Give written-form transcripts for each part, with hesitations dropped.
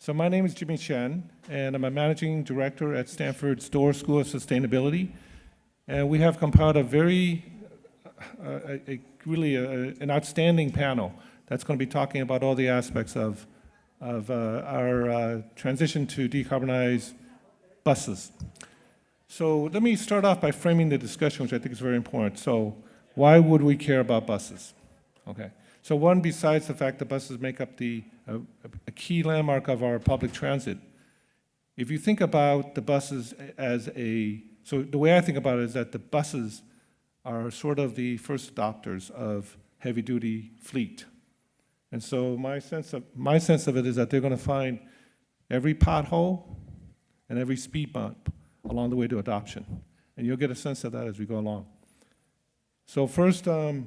So my name is Jimmy Chen, and I'm a managing director at Stanford's Doerr School of Sustainability. And we have compiled a very, an outstanding panel that's going to be talking about all the aspects of our transition to decarbonize buses. So let me start off by framing the discussion, which I think is very important. So why would we care about buses? Okay. So one, besides the fact that buses make up a key landmark of our public transit, if you think about the buses so the way I think about it is that the buses are sort of the first adopters of heavy-duty fleet. And so my sense of it is that they're going to find every pothole and every speed bump along the way to adoption. And you'll get a sense of that as we go along. So first, so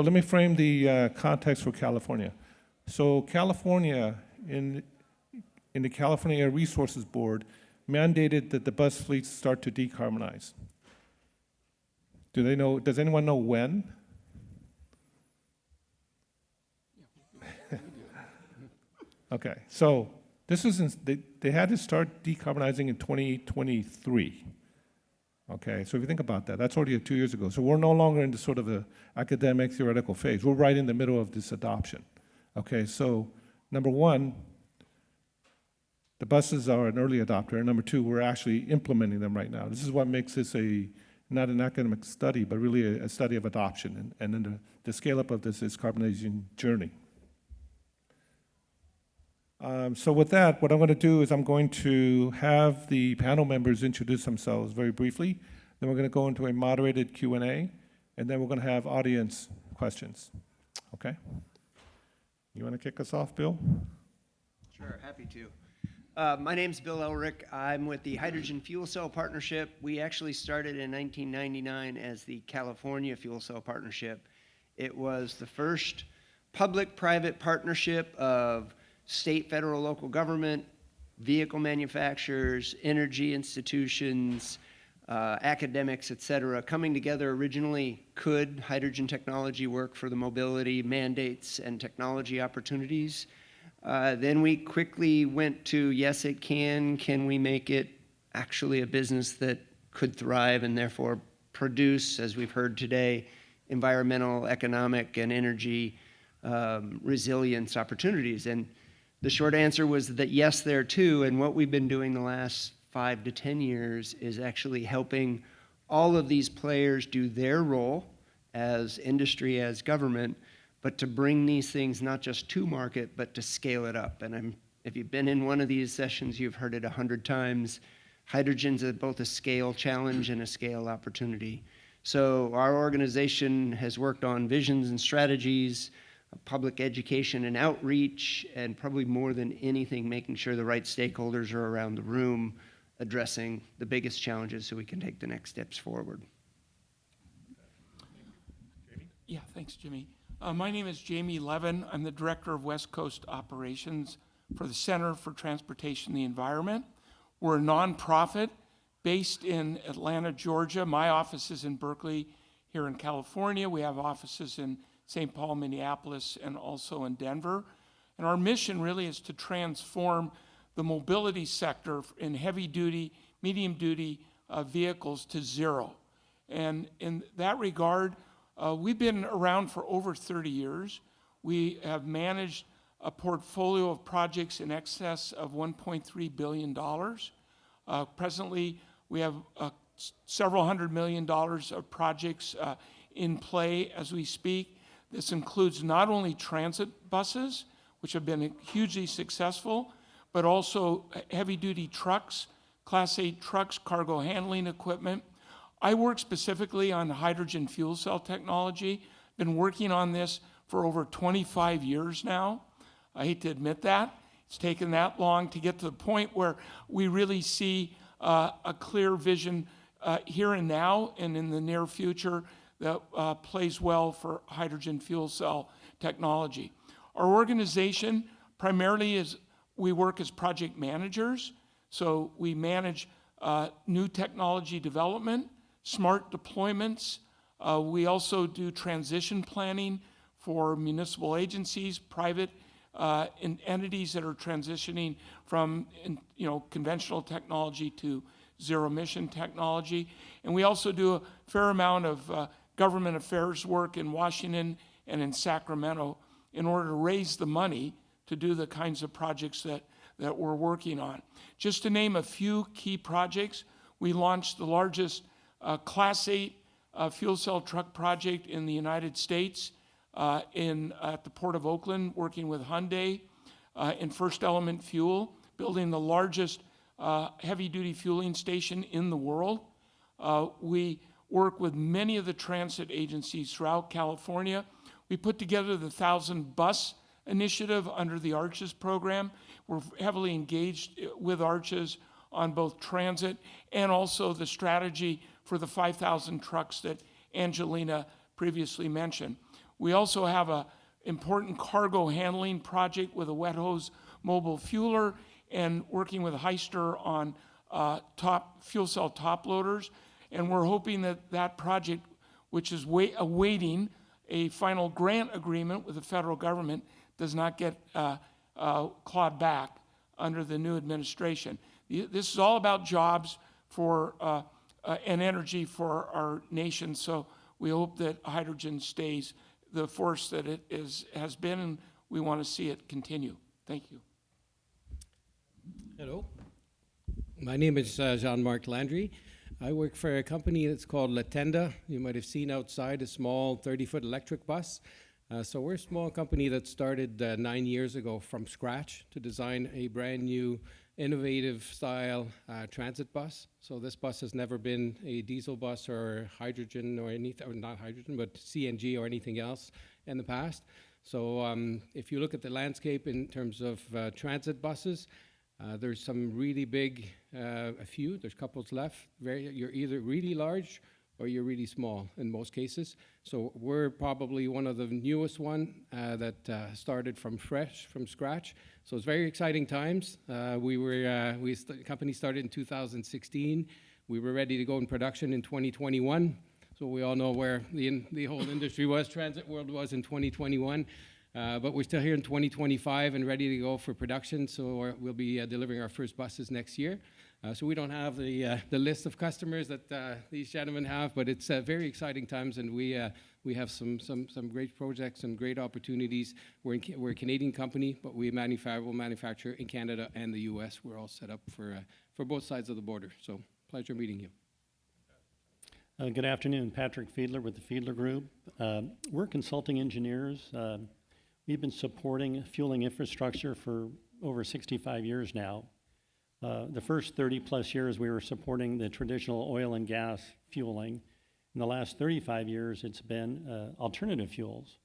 let me frame the context for California. So California, in the California Air Resources Board, mandated that the bus fleets start to decarbonize. Does anyone know when? Okay, so this is, they had to start decarbonizing in 2023. Okay, so if you think about that, that's already 2 years ago. So we're no longer in the sort of a academic theoretical phase. We're right in the middle of this adoption. Okay, so number one, the buses are an early adopter. And number two, we're actually implementing them right now. This is what makes this not an academic study, but really a study of adoption. And then the scale up of this is carbonization journey. So with that, what I'm going to do is I'm going to have the panel members introduce themselves very briefly. Then we're going to go into a moderated Q&A, and then we're going to have audience questions. Okay? You want to kick us off, Bill? Sure, happy to. My name's Bill Elrick. I'm with the Hydrogen Fuel Cell Partnership. We actually started in 1999 as the California Fuel Cell Partnership. It was the first public-private partnership of state, federal, local government, vehicle manufacturers, energy institutions, academics, et cetera, coming together. Originally, could hydrogen technology work for the mobility mandates and technology opportunities? Then we quickly went to, yes, it can. Can we make it actually a business that could thrive and therefore produce, as we've heard today, environmental, economic, and energy resilience opportunities? And the short answer was that yes, there too. And what we've been doing the last 5 to 10 years is actually helping all of these players do their role as industry, as government, but to bring these things not just to market, but to scale it up. And if you've been in one of these sessions, you've heard it 100 times. Hydrogen's both a scale challenge and a scale opportunity. So our organization has worked on visions and strategies, public education and outreach, and probably more than anything, making sure the right stakeholders are around the room addressing the biggest challenges so we can take the next steps forward. Yeah, thanks, Jimmy. My name is Jaimie Levin. I'm the Director of West Coast Operations for the Center for Transportation and the Environment. We're a nonprofit based in Atlanta, Georgia. My office is in Berkeley here in California. We have offices in St. Paul, Minneapolis, and also in Denver. And our mission really is to transform the mobility sector in heavy-duty, medium-duty vehicles to zero. And in that regard, we've been around for over 30 years. We have managed a portfolio of projects in excess of $1.3 billion. Presently, we have several $100 million of projects in play as we speak. This includes not only transit buses, which have been hugely successful, but also heavy-duty trucks, Class 8 trucks, cargo handling equipment. I work specifically on hydrogen fuel cell technology. Been working on this for over 25 years now. I hate to admit that. It's taken that long to get to the point where we really see a clear vision here and now and in the near future that plays well for hydrogen fuel cell technology. Our organization primarily we work as project managers. So we manage new technology development, smart deployments. We also do transition planning for municipal agencies, private entities that are transitioning from conventional technology to zero-emission technology. And we also do a fair amount of government affairs work in Washington and in Sacramento in order to raise the money to do the kinds of projects that we're working on. Just to name a few key projects, we launched the largest Class 8 fuel cell truck project in the United States at the Port of Oakland, working with Hyundai in First Element Fuel, building the largest heavy-duty fueling station in the world. We work with many of the transit agencies throughout California. We put together the 1,000 bus initiative under the ARCHES program. We're heavily engaged with ARCHES on both transit and also the strategy for the 5,000 trucks that Angelina previously mentioned. We also have an important cargo handling project with a wet hose mobile fueler and working with Hyster on fuel cell top loaders. And we're hoping that that project, which is awaiting a final grant agreement with the federal government, does not get clawed back under the new administration. This is all about jobs for and energy for our nation, so we hope that hydrogen stays the force that it has been, and we want to see it continue. Thank you. Hello. My name is Jean-Marc Landry. I work for a company that's called Letenda. You might have seen outside a small 30-foot electric bus. So we're a small company that started 9 years ago from scratch to design a brand new innovative style transit bus. So this bus has never been a diesel bus or hydrogen or anything, or not hydrogen, but CNG or anything else in the past. So if you look at the landscape in terms of transit buses, there's some really big, a few, there's couples left. You're either really large or you're really small in most cases. So we're probably one of the newest one that started from scratch. So it's very exciting times. The company started in 2016. We were ready to go in production in 2021. So we all know where the whole industry was, transit world was in 2021. But we're still here in 2025 and ready to go for production. So we'll be delivering our first buses next year. So we don't have the list of customers that these gentlemen have, but it's very exciting times, and we have some great projects, some great opportunities. We're a Canadian company, but we'll manufacture in Canada and the U.S. We're all set up for both sides of the border. So pleasure meeting you. Good afternoon, Patrick Fiedler with the Fiedler Group. We're consulting engineers. We've been supporting fueling infrastructure for over 65 years now. The first 30 plus years we were supporting the traditional oil and gas fueling. In the last 35 years it's been alternative fuels,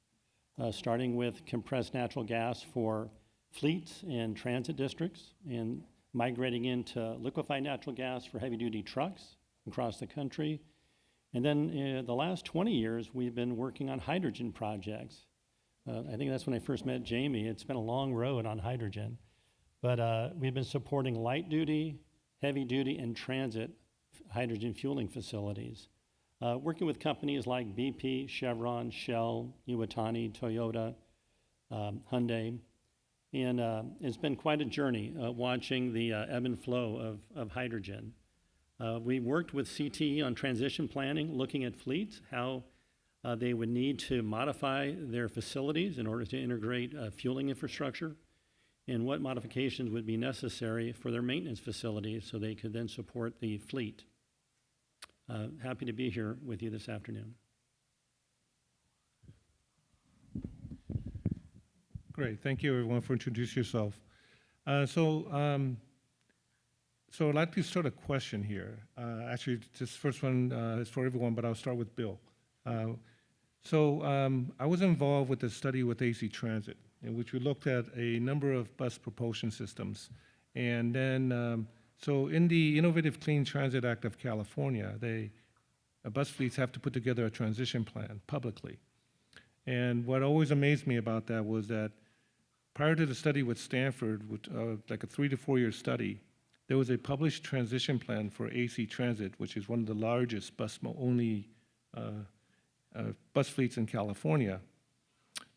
starting with compressed natural gas for fleets and transit districts, and migrating into liquefied natural gas for heavy duty trucks across the country. And then the last 20 years we've been working on hydrogen projects. I think that's when I first met Jaimie. It's been a long road on hydrogen. But we've been supporting light duty, heavy duty, and transit hydrogen fueling facilities. Working with companies like BP, Chevron, Shell, Iwatani, Toyota, Hyundai. And it's been quite a journey watching the ebb and flow of hydrogen. We worked with CTE on transition planning, looking at fleets, how they would need to modify their facilities in order to integrate fueling infrastructure, and what modifications would be necessary for their maintenance facilities so they could then support the fleet. Happy to be here with you this afternoon. Great, thank you everyone for introducing yourself. So I'd like to start a question here. Actually, this first one is for everyone, but I'll start with Bill. I was involved with a study with AC Transit, in which we looked at a number of bus propulsion systems. And then, so in the Innovative Clean Transit Act of California, bus fleets have to put together a transition plan publicly. And what always amazed me about that was that prior to the study with Stanford, like a 3 to 4 year study, there was a published transition plan for AC Transit, which is one of the largest bus fleets in California.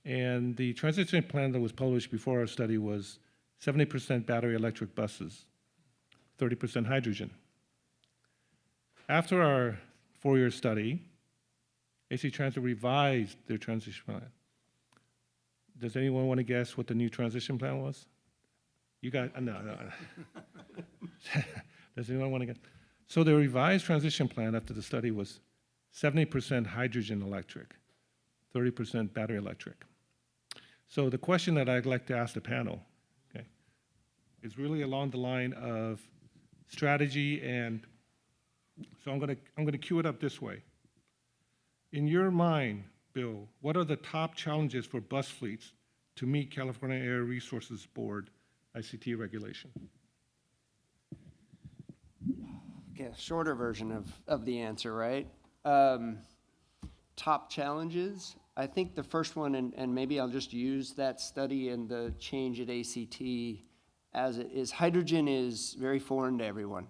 And the transition plan that was published before our study was 70% battery electric buses, 30% hydrogen. After our 4-year study, AC Transit revised their transition plan. Does anyone want to guess what the new transition plan was? You got, no. Does anyone want to guess? So the revised transition plan after the study was 70% hydrogen electric, 30% battery electric. So the question that I'd like to ask the panel, okay, is really along the line of strategy, and so I'm gonna cue it up this way. In your mind, Bill, what are the top challenges for bus fleets to meet California Air Resources Board ICT regulation? Okay, a shorter version of the answer, right? Top challenges. I think the first one, and maybe I'll just use that study and the change at ACT as it is, hydrogen is very foreign to everyone.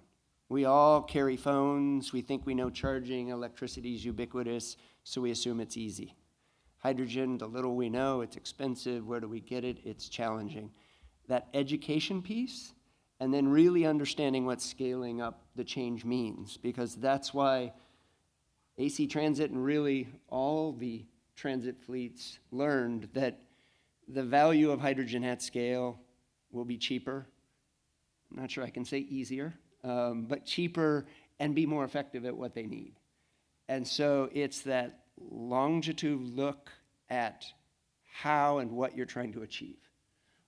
We all carry phones, we think we know charging, electricity is ubiquitous, so we assume it's easy. Hydrogen, the little we know, it's expensive, where do we get it? It's challenging. That education piece, and then really understanding what scaling up the change means, because that's why AC Transit and really all the transit fleets learned that the value of hydrogen at scale will be cheaper. I'm not sure I can say easier, but cheaper and be more effective at what they need. And so it's that longitude look at how and what you're trying to achieve.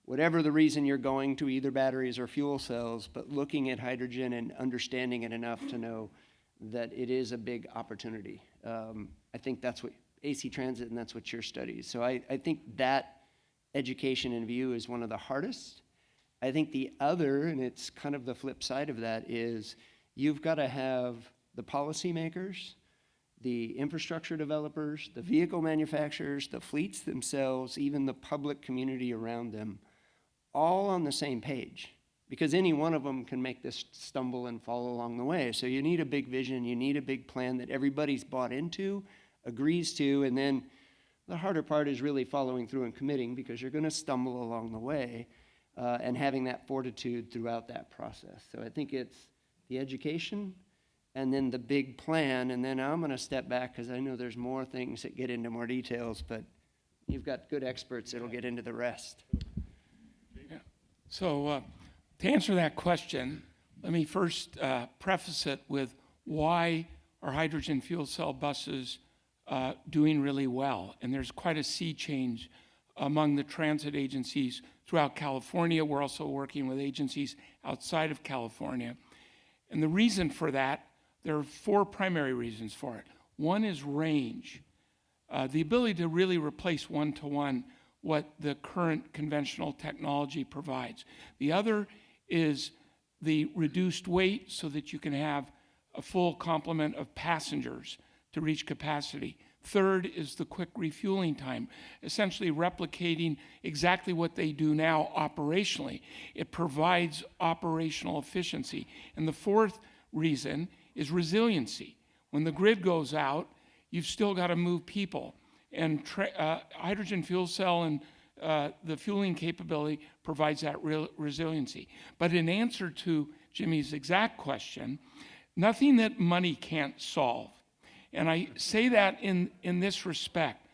Whatever the reason you're going to either batteries or fuel cells, but looking at hydrogen and understanding it enough to know that it is a big opportunity. I think that's what AC Transit, and that's what your studies. So I think that education and view is one of the hardest. I think the other, and it's kind of the flip side of that, is you've got to have the policymakers, the infrastructure developers, the vehicle manufacturers, the fleets themselves, even the public community around them, all on the same page. Because any one of them can make this stumble and fall along the way. So you need a big vision, you need a big plan that everybody's bought into, agrees to, and then the harder part is really following through and committing, because you're going to stumble along the way, and having that fortitude throughout that process. So I think it's the education and then the big plan, and then I'm going to step back because I know there's more things that get into more details, but you've got good experts that'll get into the rest. Yeah. So to answer that question, let me first preface it with why are hydrogen fuel cell buses doing really well. And there's quite a sea change among the transit agencies throughout California. We're also working with agencies outside of California. And the reason for that, there are 4 primary reasons for it. One is range, the ability to really replace one-to-one what the current conventional technology provides. The other is the reduced weight so that you can have a full complement of passengers to reach capacity. Third is the quick refueling time, essentially replicating exactly what they do now operationally. It provides operational efficiency. And the fourth reason is resiliency. When the grid goes out, you've still got to move people. And hydrogen fuel cell and the fueling capability provides that resiliency. But in answer to Jimmy's exact question, nothing that money can't solve. And I say that in this respect.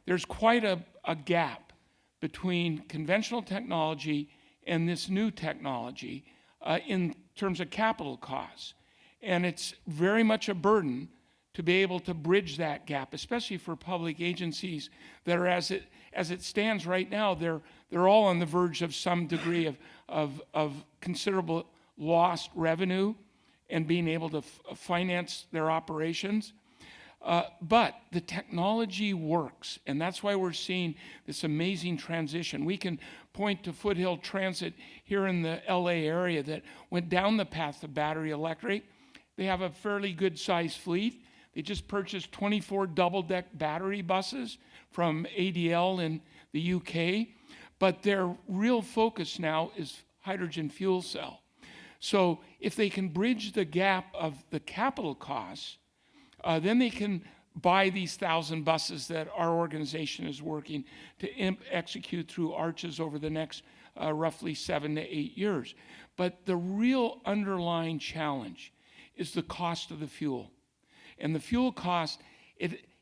There's quite a gap between conventional technology and this new technology in terms of capital costs. And it's very much a burden to be able to bridge that gap, especially for public agencies that are, as it stands right now, they're all on the verge of some degree of considerable lost revenue and being able to finance their operations. But the technology works, and that's why we're seeing this amazing transition. We can point to Foothill Transit here in the LA area that went down the path of battery electric. They have a fairly good-sized fleet. They just purchased 24 double-deck battery buses from ADL in the UK, but their real focus now is hydrogen fuel cell. So if they can bridge the gap of the capital costs, then they can buy these 1,000 buses that our organization is working to execute through Arches over the next roughly 7 to 8 years. But the real underlying challenge is the cost of the fuel. And the fuel cost,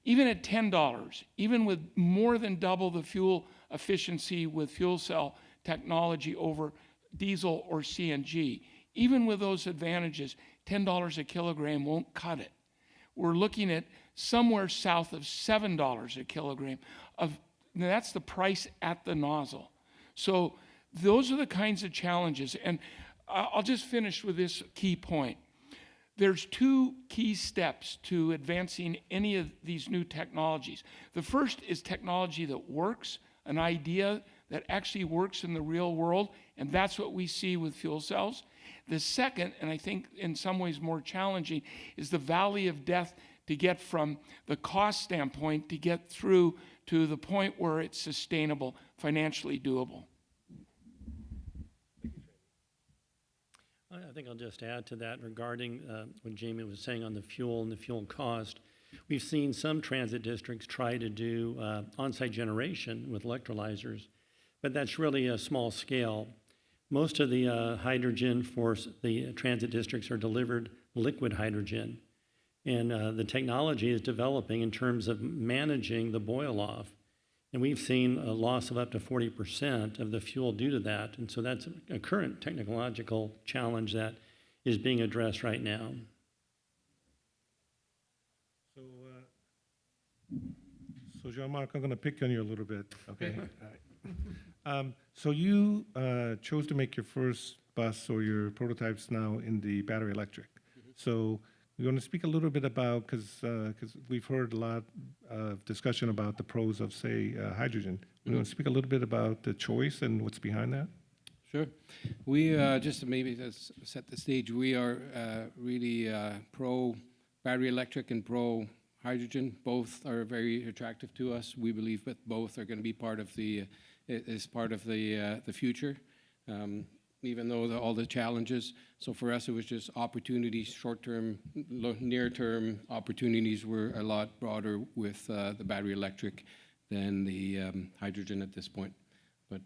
even at $10, even with more than double the fuel efficiency with fuel cell technology over diesel or CNG, even with those advantages, $10 a kilogram won't cut it. We're looking at somewhere south of $7 a kilogram. That's the price at the nozzle. So those are the kinds of challenges. And I'll just finish with this key point. There's two key steps to advancing any of these new technologies. The first is technology that works, an idea that actually works in the real world, and that's what we see with fuel cells. The second, and I think in some ways more challenging, is the valley of death to get from the cost standpoint to get through to the point where it's sustainable, financially doable. I think I'll just add to that regarding what Jaimie was saying on the fuel and the fuel cost. We've seen some transit districts try to do on-site generation with electrolyzers, but that's really a small scale. Most of the hydrogen for the transit districts are delivered liquid hydrogen, and the technology is developing in terms of managing the boil-off. And we've seen a loss of up to 40% of the fuel due to that. And so that's a current technological challenge that is being addressed right now. So Jean-Marc, I'm going to pick on you a little bit, okay? All right. So you chose to make your first bus or your prototypes now in the battery electric. So we want to speak a little bit about, because we've heard a lot of discussion about the pros of, say, hydrogen. We want to speak a little bit about the choice and what's behind that? Sure. We, just to maybe set the stage, we are really pro battery electric and pro hydrogen. Both are very attractive to us. We believe that both are going to be part of the future. Even though all the challenges. So for us, it was just opportunities, short-term, near-term opportunities were a lot broader with the battery electric than the hydrogen at this point. But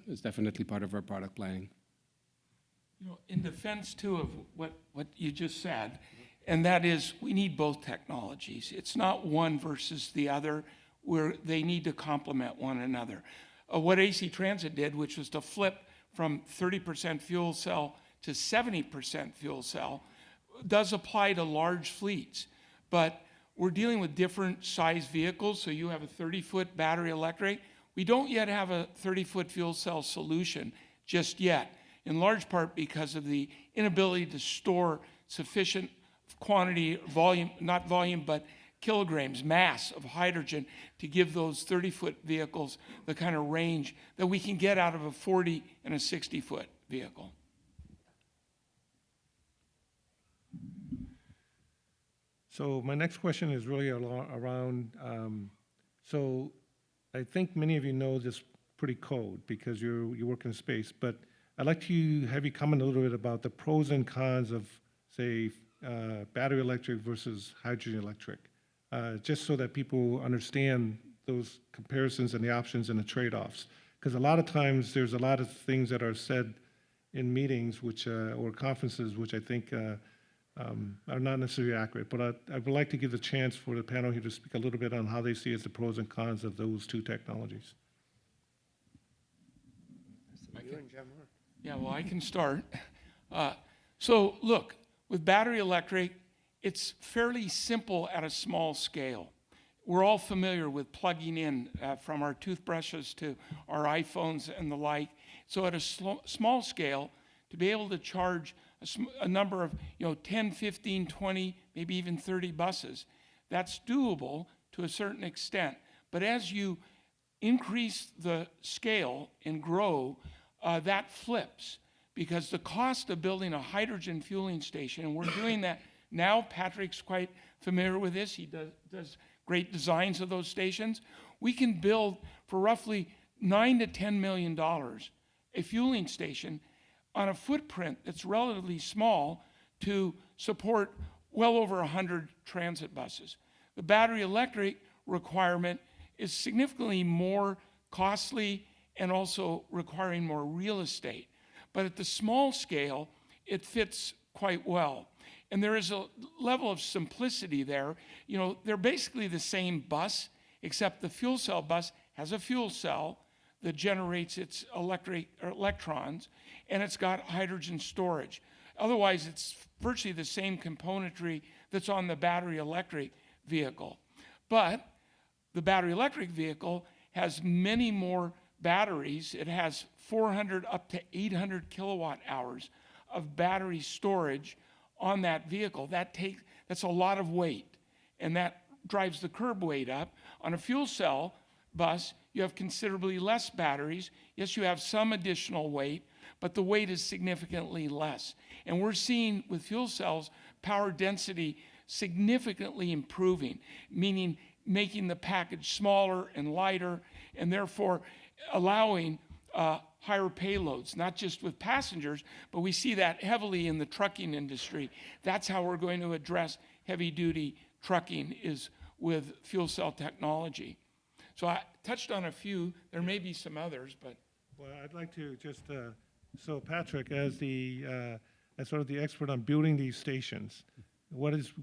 it's definitely part of our product planning. You know, in defense, too, of what you just said, and that is we need both technologies. It's not one versus the other, where they need to complement one another. What AC Transit did, which was to flip from 30% fuel cell to 70% fuel cell, does apply to large fleets. But we're dealing with different size vehicles, so you have a 30-foot battery electric. We don't yet have a 30-foot fuel cell solution just yet, in large part because of the inability to store sufficient quantity, volume, not volume, but kilograms, mass of hydrogen to give those 30-foot vehicles the kind of range that we can get out of a 40 and a 60-foot vehicle. So my next question is really around, so I think many of you know this pretty code because you work in space, but I'd like to have you comment a little bit about the pros and cons of, say, battery electric versus hydrogen electric. Just so that people understand those comparisons and the options and the trade-offs. Because a lot of times there's a lot of things that are said in meetings which, or conferences which I think are not necessarily accurate. But I would like to give the chance for the panel here to speak a little bit on how they see as the pros and cons of those two technologies. Yeah, well, I can start. So look, with battery electric, it's fairly simple at a small scale. We're all familiar with plugging in from our toothbrushes to our iPhones and the like. So at a small scale, to be able to charge a number of 10, 15, 20, maybe even 30 buses, that's doable to a certain extent. But as you increase the scale and grow, that flips. Because the cost of building a hydrogen fueling station, and we're doing that now, Patrick's quite familiar with this. He does great designs of those stations. We can build for roughly $9 to $10 million a fueling station on a footprint that's relatively small to support well over 100 transit buses. The battery electric requirement is significantly more costly and also requiring more real estate. But at the small scale, it fits quite well. And there is a level of simplicity there. You know, they're basically the same bus, except the fuel cell bus has a fuel cell that generates its electrons, and it's got hydrogen storage. Otherwise, it's virtually the same componentry that's on the battery electric vehicle. But the battery electric vehicle has many more batteries. It has 400 up to 800 kilowatt hours of battery storage on that vehicle. That's a lot of weight, and that drives the curb weight up. On a fuel cell bus, you have considerably less batteries. Yes, you have some additional weight, but the weight is significantly less. And we're seeing with fuel cells, power density significantly improving, meaning making the package smaller and lighter, and therefore allowing higher payloads, not just with passengers, but we see that heavily in the trucking industry. That's how we're going to address heavy-duty trucking, is with fuel cell technology. So I touched on a few. There may be some others, but Well, I'd like to just, so Patrick, as sort of the expert on building these stations,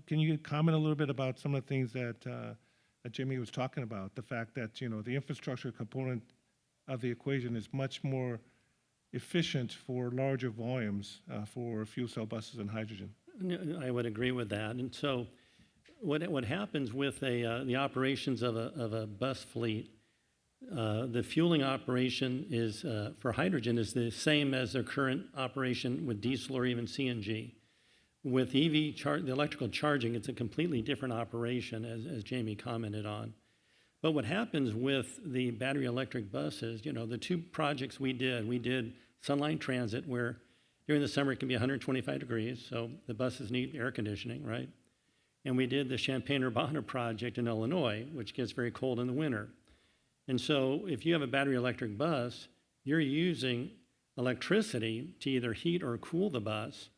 can you comment a little bit about some of the things that Jaimie was talking about? The fact that, you know, the infrastructure component of the equation is much more efficient for larger volumes for fuel cell buses and hydrogen. I would agree with that. And so what happens with the operations of a bus fleet, the fueling operation is for hydrogen is the same as their current operation with diesel or even CNG. With the electrical charging, it's a completely different operation, as Jaimie commented on. But what happens with the battery electric buses, you know, the two projects we did Sunline Transit, where during the summer it can be 125 degrees, so the buses need air conditioning, right? And we did the Champaign-Urbana project in Illinois, which gets very cold in the winter. And so if you have a battery electric bus, you're using electricity to either heat or cool the bus.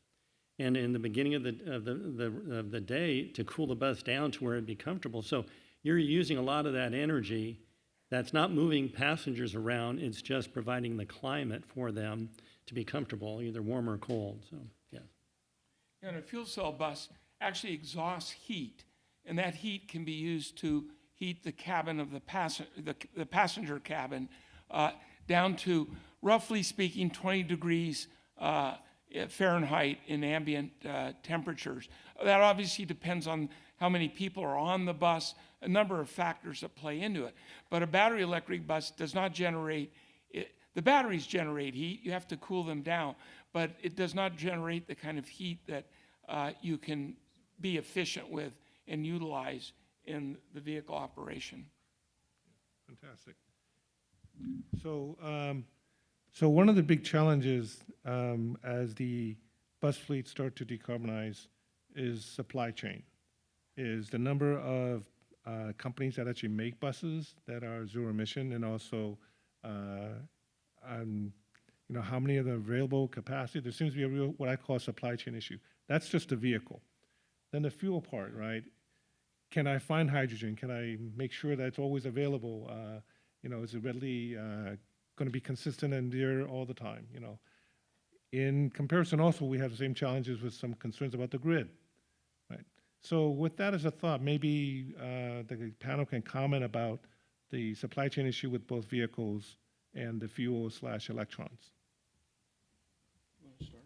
And in the beginning of the day, to cool the bus down to where it'd be comfortable. So you're using a lot of that energy that's not moving passengers around. It's just providing the climate for them to be comfortable, either warm or cold. So, yeah. and a fuel cell bus actually exhausts heat, and that heat can be used to heat the cabin of the passenger cabin down to, roughly speaking, 20 degrees Fahrenheit in ambient temperatures. That obviously depends on how many people are on the bus, a number of factors that play into it. But a battery electric bus does not generate, the batteries generate heat, you have to cool them down, but it does not generate the kind of heat that you can be efficient with and utilize in the vehicle operation. Fantastic. So one of the big challenges as the bus fleets start to decarbonize is supply chain, is the number of companies that actually make buses that are zero emission, and also you know, how many of the available capacity. There seems to be a real, what I call a supply chain issue. That's just the vehicle. Then the fuel part, right? Can I find hydrogen? Can I make sure that it's always available? You know, is it readily going to be consistent and there all the time? You know, in comparison, also we have the same challenges with some concerns about the grid, right? So with that as a thought, maybe the panel can comment about the supply chain issue with both vehicles and the fuel/electrons. You want to start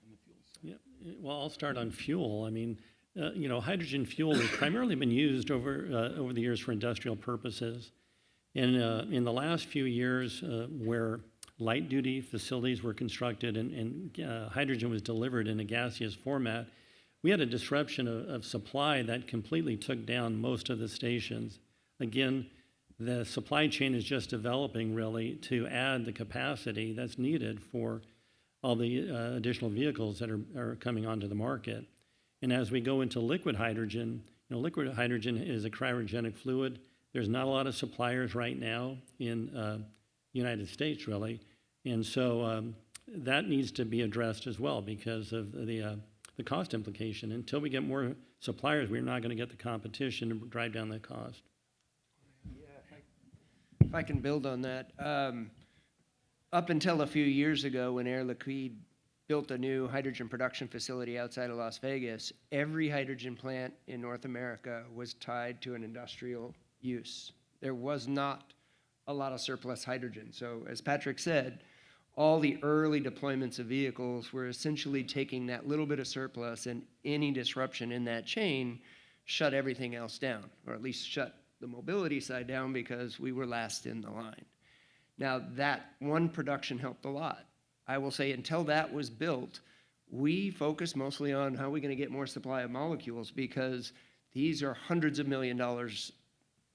on the fuel side? Yeah. Well, I'll start on fuel. I mean, you know, hydrogen fuel has primarily been used over the years for industrial purposes. And in the last few years, where light-duty facilities were constructed and hydrogen was delivered in a gaseous format, we had a disruption of supply that completely took down most of the stations. Again, the supply chain is just developing really to add the capacity that's needed for all the additional vehicles that are coming onto the market. And as we go into liquid hydrogen, you know, liquid hydrogen is a cryogenic fluid. There's not a lot of suppliers right now in the United States, really. And so that needs to be addressed as well because of the the cost implication. Until we get more suppliers, we're not going to get the competition to drive down that cost. If I can build on that, up until a few years ago when Air Liquide built a new hydrogen production facility outside of Las Vegas, every hydrogen plant in North America was tied to an industrial use. There was not a lot of surplus hydrogen. So as Patrick said, all the early deployments of vehicles were essentially taking that little bit of surplus, and any disruption in that chain shut everything else down, or at least shut the mobility side down because we were last in the line. Now that one production helped a lot. I will say until that was built, we focused mostly on how are we going to get more supply of molecules, because these are hundreds of $millions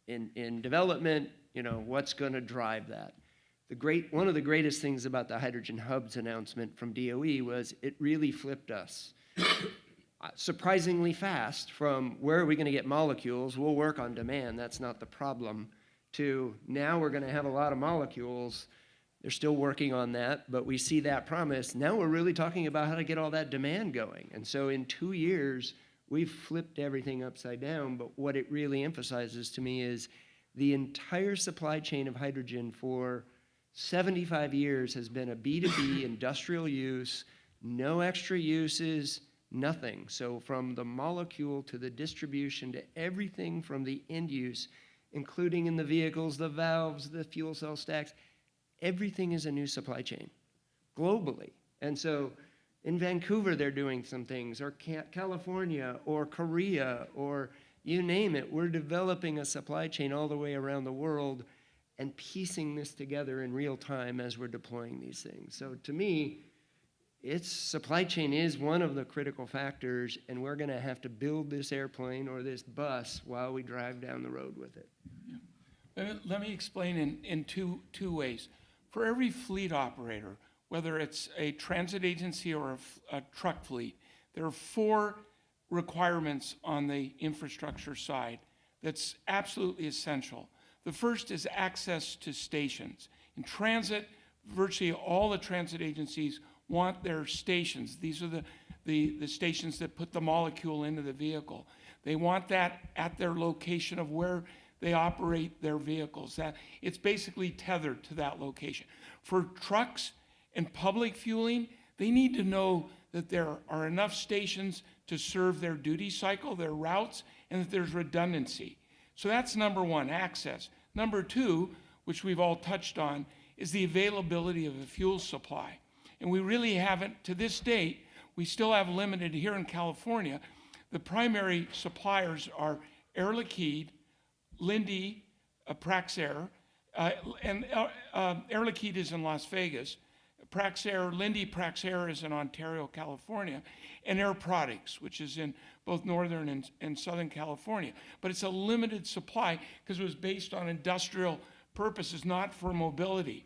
in development. You know, what's going to drive that? One of the greatest things about the hydrogen hubs announcement from DOE was it really flipped us surprisingly fast from where are we going to get molecules, we'll work on demand, that's not the problem, to now we're going to have a lot of molecules. They're still working on that, but we see that promise. Now we're really talking about how to get all that demand going. And so in 2 years, we've flipped everything upside down, but what it really emphasizes to me is the entire supply chain of hydrogen for 75 years has been a B2B industrial use, no extra uses, nothing. So from the molecule to the distribution to everything from the end use, including in the vehicles, the valves, the fuel cell stacks, everything is a new supply chain globally. And so in Vancouver, they're doing some things, or California, or Korea, or you name it. We're developing a supply chain all the way around the world and piecing this together in real time as we're deploying these things. So to me, supply chain is one of the critical factors, and we're going to have to build this airplane or this bus while we drive down the road with it. Let me explain in two ways. For every fleet operator, whether it's a transit agency or a truck fleet, there are 4 requirements on the infrastructure side that's absolutely essential. The first is access to stations. In transit, virtually all the transit agencies want their stations. These are the stations that put the molecule into the vehicle. They want that at their location of where they operate their vehicles. That it's basically tethered to that location. For trucks and public fueling, they need to know that there are enough stations to serve their duty cycle, their routes, and that there's redundancy. So that's number one, access. Number 2, which we've all touched on, is the availability of a fuel supply. And we really haven't, to this date, we still have limited here in California. The primary suppliers are Air Liquide, Linde, Praxair, and Air Liquide is in Las Vegas. Linde Praxair is in Ontario, California, and Air Products, which is in both Northern and Southern California. But it's a limited supply because it was based on industrial purposes, not for mobility.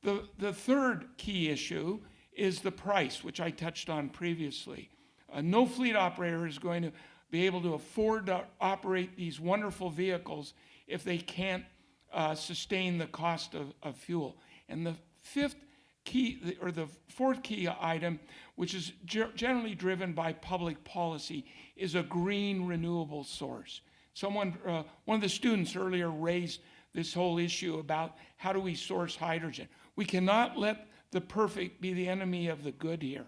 The third key issue is the price, which I touched on previously. No fleet operator is going to be able to afford to operate these wonderful vehicles if they can't sustain the cost of fuel. And the fourth key item, which is generally driven by public policy, is a green renewable source. One of the students earlier raised this whole issue about how do we source hydrogen. We cannot let the perfect be the enemy of the good here.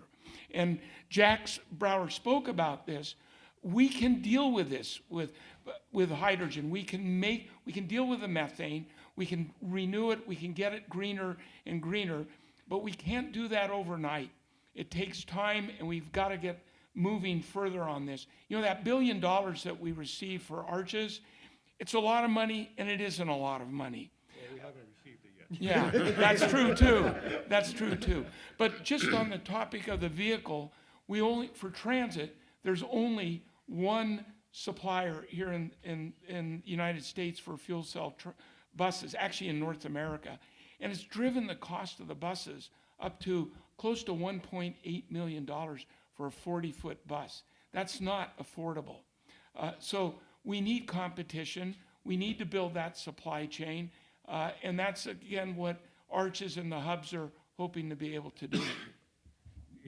And Jack Brower spoke about this. We can deal with this with hydrogen. We can deal with the methane. We can renew it. We can get it greener and greener. But we can't do that overnight. It takes time, and we've got to get moving further on this. You know, that $1 billion that we receive for ARCHES, it's a lot of money, and it isn't a lot of money. Well, we haven't received it yet. Yeah, that's true too. That's true too. But just on the topic of the vehicle, for transit, there's only one supplier here in the United States for fuel cell buses, actually in North America. And it's driven the cost of the buses up to close to $1.8 million for a 40-foot bus. That's not affordable. So we need competition. We need to build that supply chain. And that's, again, what ARCHES and the hubs are hoping to be able to do.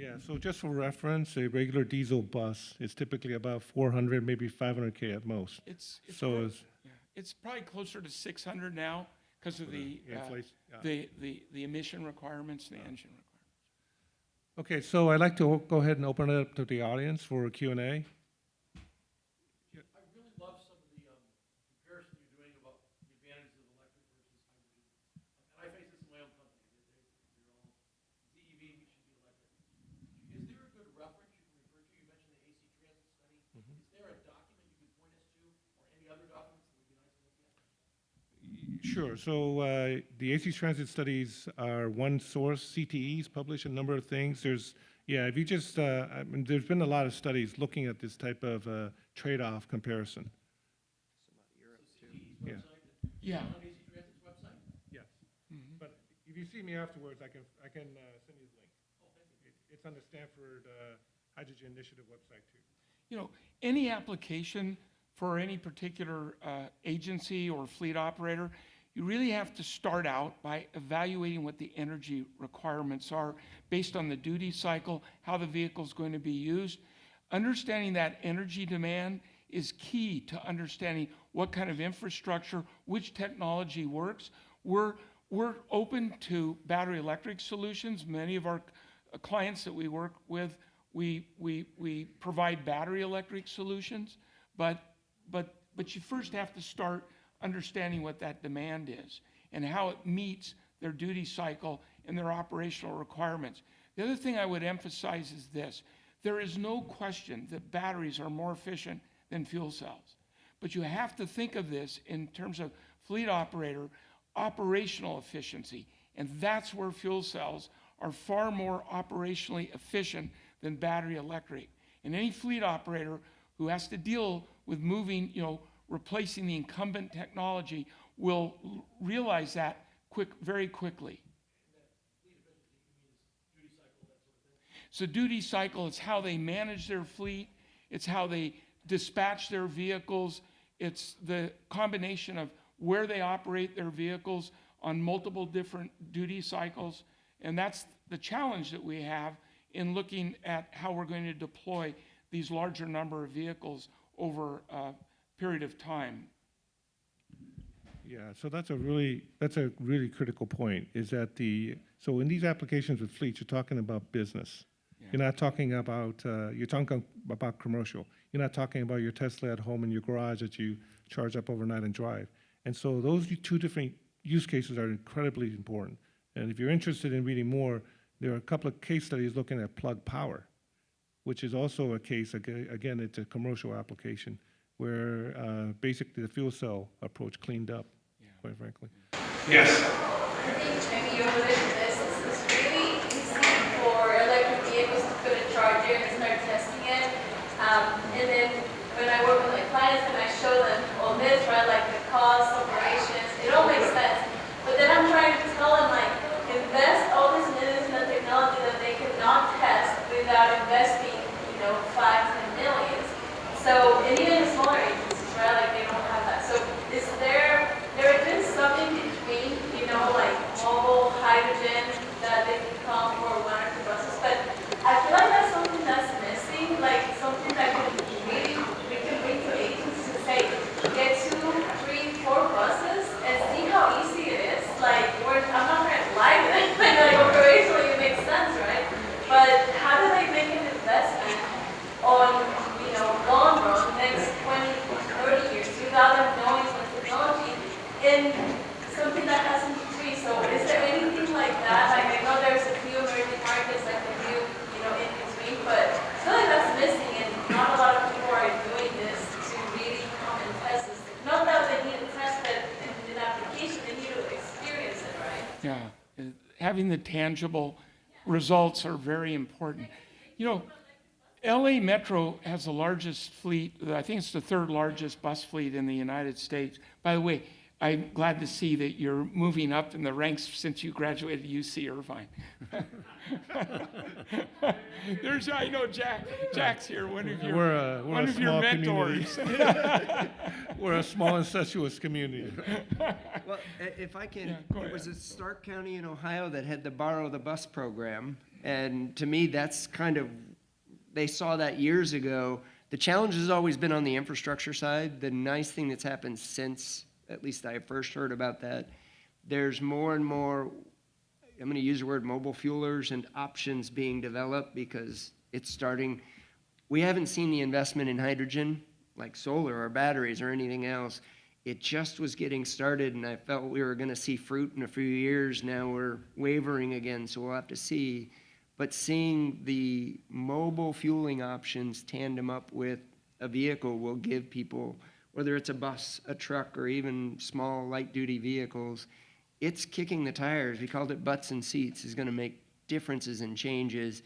Yeah, so just for reference, a regular diesel bus is typically about 400, maybe 500K at most. It's So prob- is, yeah, it's probably closer to 600 now because of the inflation, yeah. the emission requirements and the engine requirements. Okay, so I'd like to go ahead and open it up to the audience for a Q&A. I really love some of the comparison you're doing about the advantages of electric versus hydrogen. And I face this in my own company. They're all ZEV, we should be electric. Is there a good reference you can refer to? You mentioned the AC Transit study. Is there a document you can point us to or any other documents that would be nice to look at? Sure, so the AC Transit studies are one source. CTE's published a number of things. There's, yeah, if you just, I mean, there's been a lot of studies looking at this type of trade-off comparison. Yeah. Yeah. On AC Transit's website? Yes. But if you see me afterwards, I can send you the link. It's on the Stanford Hydrogen Initiative website too. You know, any application for any particular agency or fleet operator, you really have to start out by evaluating what the energy requirements are based on the duty cycle, how the vehicle is going to be used. Understanding that energy demand is key to understanding what kind of infrastructure, which technology works. We're open to battery electric solutions. Many of our clients that we work with, we provide battery electric solutions, but you first have to start understanding what that demand is and how it meets their duty cycle and their operational requirements. The other thing I would emphasize is this. There is no question that batteries are more efficient than fuel cells. But you have to think of this in terms of fleet operator operational efficiency. And that's where fuel cells are far more operationally efficient than battery electric. And any fleet operator who has to deal with moving, replacing the incumbent technology will realize that very quickly. So duty cycle is how they manage their fleet. It's how they dispatch their vehicles. It's the combination of where they operate their vehicles on multiple different duty cycles. And that's the challenge that we have in looking at how we're going to deploy these larger number of vehicles over a period of time. Yeah, so that's a really critical point, is that so in these applications with fleets, you're talking about business. Yeah. You're not talking about, you're talking about commercial. You're not talking about your Tesla at home in your garage that you charge up overnight and drive. And so those two different use cases are incredibly important. And if you're interested in reading more, there are a couple of case studies looking at plug power, which is also a case, again, it's a commercial application, where basically the fuel cell approach cleaned up, quite frankly. Yes. I think Jaimie, your relation to this is really easy for electric vehicles to put a charger and start testing it. And then when I work with my clients and I show them all this, right, like the cost, operations, it all makes sense. But then I'm trying to tell them, like, invest all this millions in the technology that they cannot test without investing, 5-10 millions. So, and even the smaller agencies, right, like they don't have that. So is there been something between, like mobile hydrogen that they can come for 1 or 2 buses? But I feel like that's something that's missing, like something that we can bring to agencies and say, get 2, 3, 4 buses and see how easy it is. Like, I'm not going to lie with it, like operationally it makes sense, right? But how do they make an investment on, long run, next 20, 30 years, without them knowing the technology in something that hasn't increased? So is there anything like that? Like, I know there's a few emerging markets that can do, in between, but I feel like that's missing, and not a lot of people are doing this to really come and test this. Not that they need to test it in an application, they need to experience it, right? Yeah, having the tangible results are very important. LA Metro has the largest fleet. I think it's the 3rd largest bus fleet in the United States. By the way, I'm glad to see that you're moving up in the ranks since you graduated UC Irvine. I know Jack's here, one of your, We're one a of your small mentors. We're a small incestuous community. Well, if I can, Yeah, go it was ahead. Stark County in Ohio that had the Borrow the Bus program. And to me, that's kind of, they saw that years ago. The challenge has always been on the infrastructure side. The nice thing that's happened since, at least I first heard about that, there's more and more, I'm going to use the word mobile fuelers and options being developed because it's starting. We haven't seen the investment in hydrogen, like solar or batteries or anything else. It just was getting started, and I felt we were going to see fruit in a few years. Now we're wavering again, so we'll have to see. But seeing the mobile fueling options tandem up with a vehicle will give people, whether it's a bus, a truck, or even small light-duty vehicles, it's kicking the tires. We called it butts and seats. Is going to make differences and changes.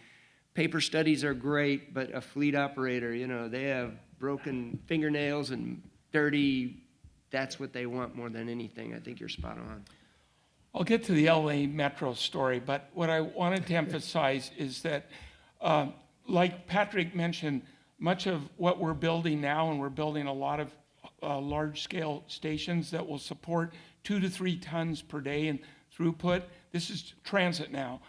Paper studies are great, but a fleet operator, you know, they have broken fingernails and dirty. That's what they want more than anything. I think you're spot on. I'll get to the LA Metro story, but what I wanted to emphasize is that, like Patrick mentioned, much of what we're building now, and we're building a lot of large-scale stations that will support 2 to 3 tons per day in throughput. This is transit now.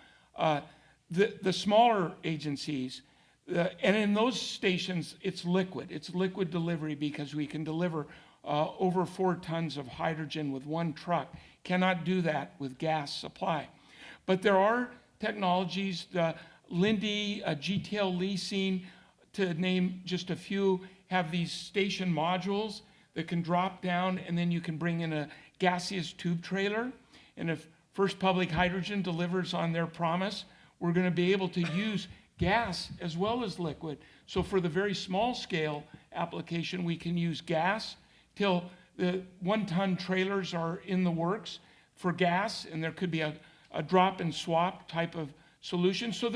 The smaller agencies, and in those stations, it's liquid delivery because we can deliver over 4 tons of hydrogen with one truck. Cannot do that with gas supply. But there are technologies, the Lindy, GTL leasing, to name just a few, have these station modules that can drop down, and then you can bring in a gaseous tube trailer. And if First Public Hydrogen delivers on their promise, we're going to be able to use gas as well as liquid. So for the very small scale application, we can use gas till the 1-ton trailers are in the works for gas, and there could be a drop and swap type of solution. So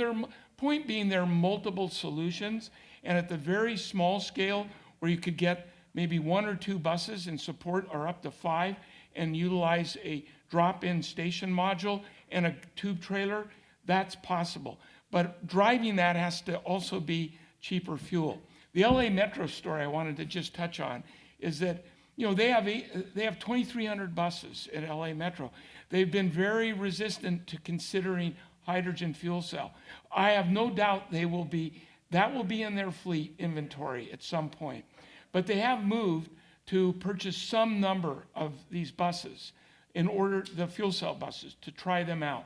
point being, there are multiple solutions, and at the very small scale where you could get maybe 1 or 2 buses and support, or up to 5, and utilize a drop-in station module and a tube trailer, that's possible. But driving that has to also be cheaper fuel. The LA Metro story I wanted to just touch on is that, you know, they have 2,300 buses at LA Metro. They've been very resistant to considering hydrogen fuel cell. I have no doubt that will be in their fleet inventory at some point. But they have moved to purchase some number of these buses in order, the fuel cell buses, to try them out.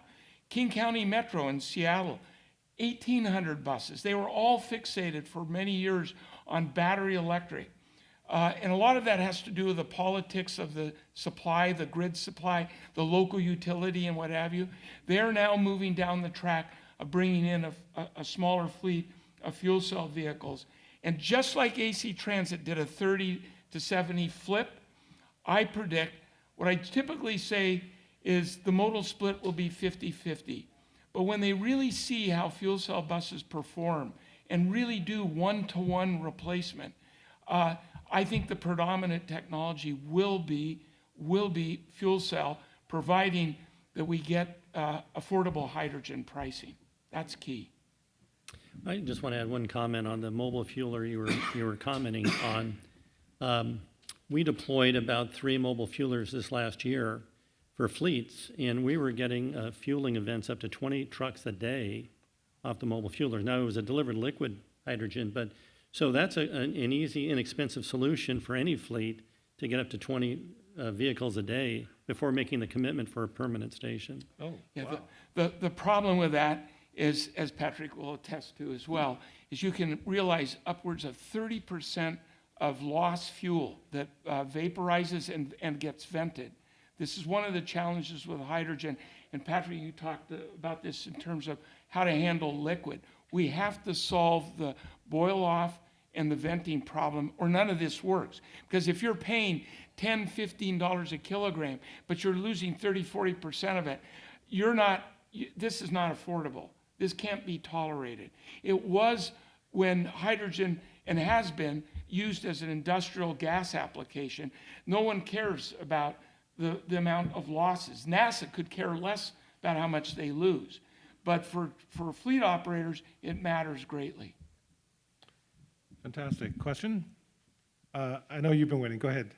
King County Metro in Seattle, 1,800 buses. They were all fixated for many years on battery electric. And a lot of that has to do with the politics of the supply, the grid supply, the local utility, and what have you. They're now moving down the track of bringing in a smaller fleet of fuel cell vehicles. And just like AC Transit did a 30 to 70 flip, I predict, what I typically say is the modal split will be 50-50. But when they really see how fuel cell buses perform and really do one-to-one replacement, I think the predominant technology will be fuel cell, providing that we get affordable hydrogen pricing. That's key. I just want to add one comment on the mobile fueler you were commenting on. We deployed about 3 mobile fuelers this last year for fleets, and we were getting fueling events up to 20 trucks a day off the mobile fuelers. Now, it was a delivered liquid hydrogen, but so that's an easy, inexpensive solution for any fleet to get up to 20 vehicles a day before making the commitment for a permanent station. Oh, Yeah, wow. the problem with that is, as Patrick will attest to as well, is you can realize upwards of 30% of lost fuel that vaporizes and gets vented. This is one of the challenges with hydrogen. And Patrick, you talked about this in terms of how to handle liquid. We have to solve the boil off and the venting problem, or none of this works. Because if you're paying $10, $15 a kilogram, but you're losing 30, 40% of it, this is not affordable. This can't be tolerated. It was when hydrogen, and has been, used as an industrial gas application. No one cares about the amount of losses. NASA could care less about how much they lose. But for fleet operators, it matters greatly. Fantastic. Question? I know you've been waiting. Go ahead.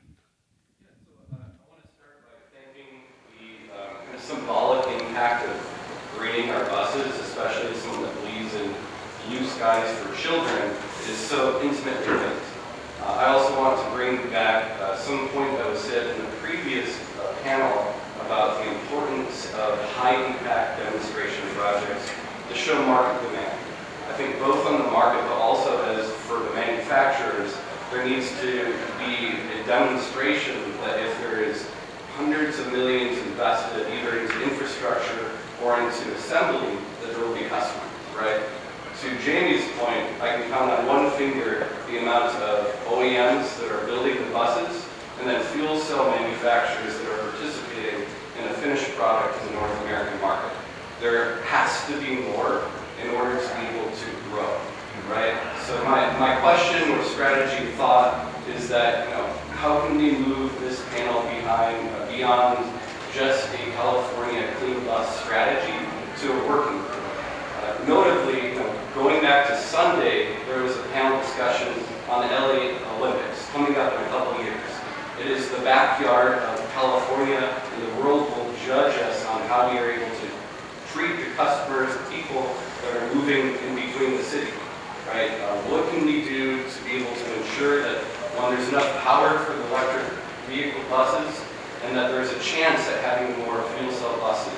Yeah, so I want to start by thanking the kind of symbolic impact of greening our buses, especially as someone that believes in blue skies for children, is so intimately linked. I also want to bring back some point that was said in the previous panel about the importance of high-impact demonstration projects to show market demand. I think both on the market, but also as for the manufacturers, there needs to be a demonstration that if there is hundreds of millions invested either into infrastructure or into assembly, that there will be customers, right? To Jaimie's point, I can count on one finger the amount of OEMs that are building the buses and then fuel cell manufacturers that are participating in a finished product in the North American market. There has to be more in order to be able to grow, right? So my question or strategy thought is that, how can we move this panel beyond just a California clean bus strategy to a working group? Notably, going back to Sunday, there was a panel discussion on the LA Olympics coming up in a couple of years. It is the backyard of California, and the world will judge us on how we are able to treat the customers, the people that are moving in between the city, right? What can we do to be able to ensure that, one, there's enough power for the electric vehicle buses, and that there's a chance at having more fuel cell buses?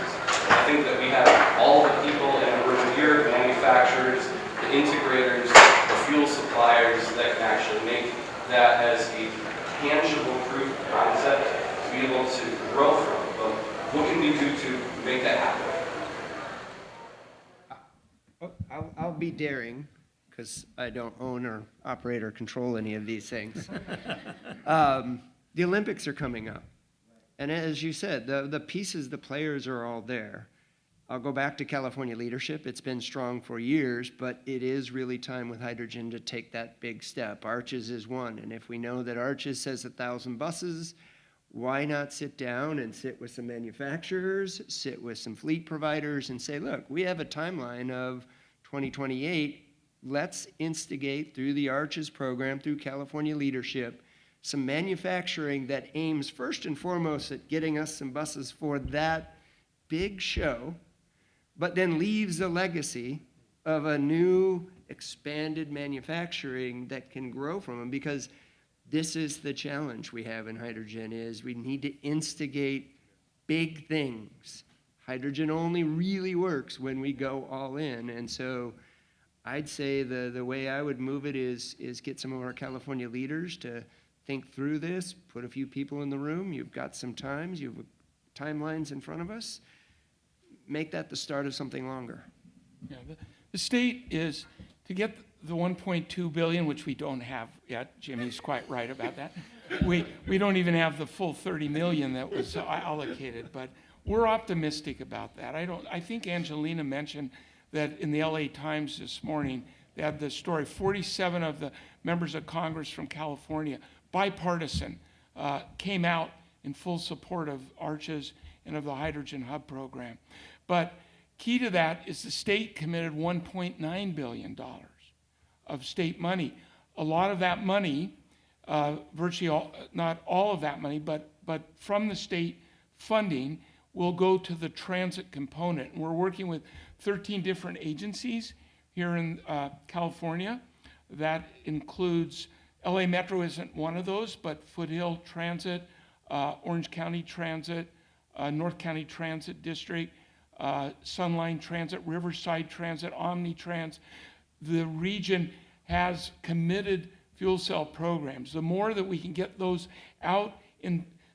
I think that we have all the people in a room here, the manufacturers, the integrators, the fuel suppliers that can actually make that as a tangible proof of concept to be able to grow from. But what can we do to make that happen? I'll be daring, because I don't own or operate or control any of these things. The Olympics are coming up. And as you said, the pieces, the players are all there. I'll go back to California leadership. It's been strong for years, but it is really time with hydrogen to take that big step. Arches is one, and if we know that Arches says 1,000 buses, why not sit down and sit with some manufacturers, sit with some fleet providers and say, look, we have a timeline of 2028. Let's instigate through the Arches program, through California leadership, some manufacturing that aims first and foremost at getting us some buses for that big show, but then leaves a legacy of a new expanded manufacturing that can grow from them, because this is the challenge we have in hydrogen is we need to instigate big things. Hydrogen only really works when we go all in, and so I'd say the way I would move it is get some of our California leaders to think through this, put a few people in the room, you've got some times, you've timelines in front of us, make that the start of something longer. Yeah, the state is, to get the 1.2 billion, which we don't have yet, Jimmy's quite right about that. We don't even have the full 30 million that was allocated, but we're optimistic about that. I think Angelina mentioned that in the LA Times this morning, they had the story, 47 of the members of Congress from California, bipartisan, came out in full support of Arches and of the Hydrogen Hub program. But key to that is the state committed $1.9 billion of state money. A lot of that money, virtually all, not all of that money, but from the state funding will go to the transit component. And we're working with 13 different agencies here in California. That includes, LA Metro isn't one of those, but Foothill Transit, Orange County Transit, North County Transit District, Sunline Transit, Riverside Transit, Omnitrans. The region has committed fuel cell programs. The more that we can get those out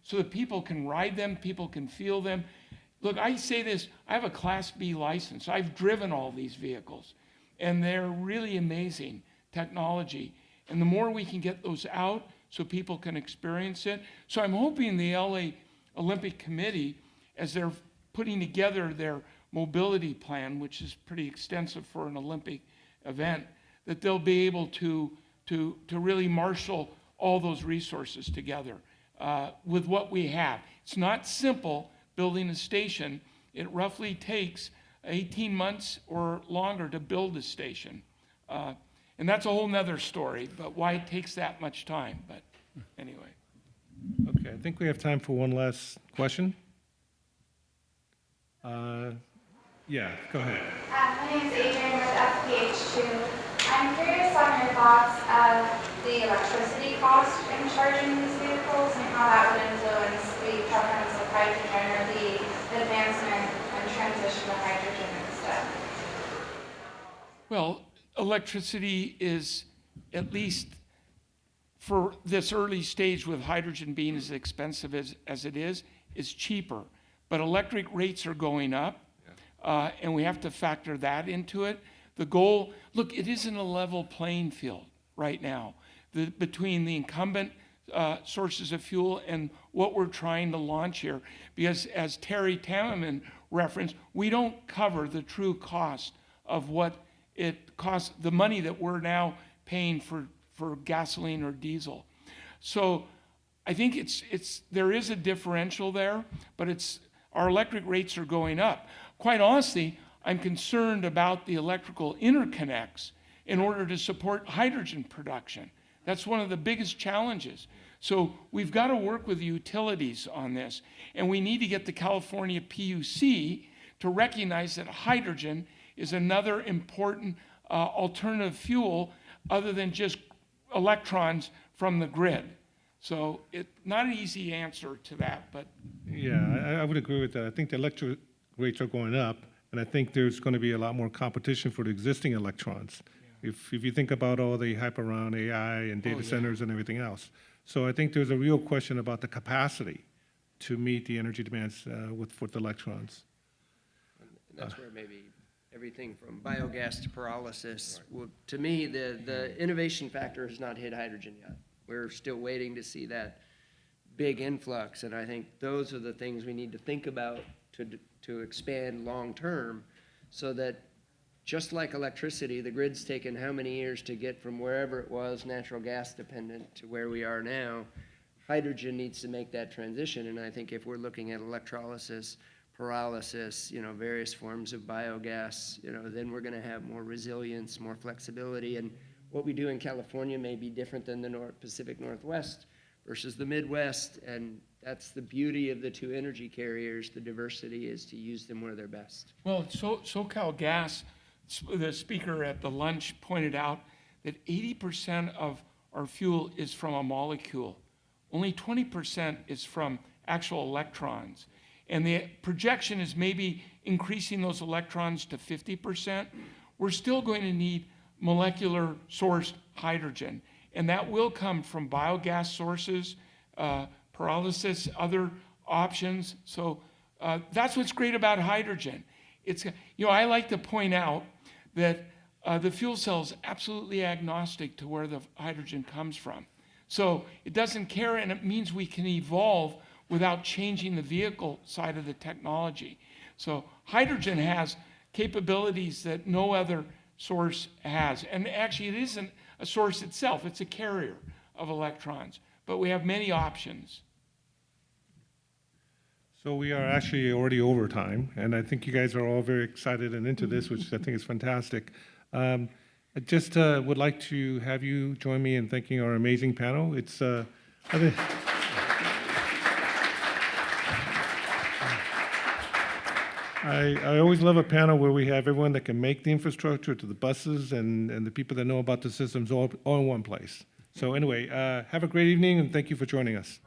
so that people can ride them, people can feel them. Look, I say this, I have a Class B license. I've driven all these vehicles, and they're really amazing technology. And the more we can get those out so people can experience it. So I'm hoping the LA Olympic Committee, as they're putting together their mobility plan, which is pretty extensive for an Olympic event, that they'll be able to really marshal all those resources together with what we have. It's not simple building a station. It roughly takes 18 months or longer to build a station. And that's a whole nother story, but why it takes that much time. But anyway. Okay, I think we have time for one last question. Yeah, go ahead. My name is Adrian with VX2025. I'm curious on your thoughts of the electricity cost in charging these vehicles and how that would influence the preference of hydrogen or the advancement and transition to hydrogen instead. Well, electricity is, at least for this early stage with hydrogen being as expensive as it is cheaper. But electric rates are going up, and we have to factor that into it. The goal, look, it isn't a level playing field right now between the incumbent sources of fuel and what we're trying to launch here. Because as Terry Tammerman referenced, we don't cover the true cost of what it costs, the money that we're now paying for gasoline or diesel. So I think there is a differential there, but our electric rates are going up. Quite honestly, I'm concerned about the electrical interconnects in order to support hydrogen production. That's one of the biggest challenges. So we've got to work with the utilities on this, and we need to get the California PUC to recognize that hydrogen is another important alternative fuel other than just electrons from the grid. So it's not an easy answer to that, but Yeah, I would agree with that. I think the electric rates are going up, and I think there's going to be a lot more competition for the existing electrons. If you think about all the hype around AI and data centers and everything else. So I think there's a real question about the capacity to meet the energy demands with electrons. And that's where maybe everything from biogas to pyrolysis, well, to me, the innovation factor has not hit hydrogen yet. We're still waiting to see that big influx, and I think those are the things we need to think about to expand long-term, so that just like electricity, the grid's taken how many years to get from wherever it was natural gas dependent to where we are now. Hydrogen needs to make that transition, and I think if we're looking at electrolysis, pyrolysis, various forms of biogas, then we're going to have more resilience, more flexibility, and what we do in California may be different than the Pacific Northwest versus the Midwest, and that's the beauty of the two energy carriers. The diversity is to use them where they're best. well, SoCal Gas, the speaker at the lunch pointed out that 80% of our fuel is from a molecule. Only 20% is from actual electrons. And the projection is maybe increasing those electrons to 50%. We're still going to need molecular sourced hydrogen. And that will come from biogas sources, pyrolysis, other options. So that's what's great about hydrogen. I like to point out that the fuel cell is absolutely agnostic to where the hydrogen comes from. So it doesn't care, and it means we can evolve without changing the vehicle side of the technology. So hydrogen has capabilities that no other source has. And actually, it isn't a source itself. It's a carrier of electrons. But we have many options. So we are actually already over time, and I think you guys are all very excited and into this, which I think is fantastic. I just would like to have you join me in thanking our amazing panel. It's I always love a panel where we have everyone that can make the infrastructure to the buses and the people that know about the systems all in one place. So anyway, have a great evening, and thank you for joining us.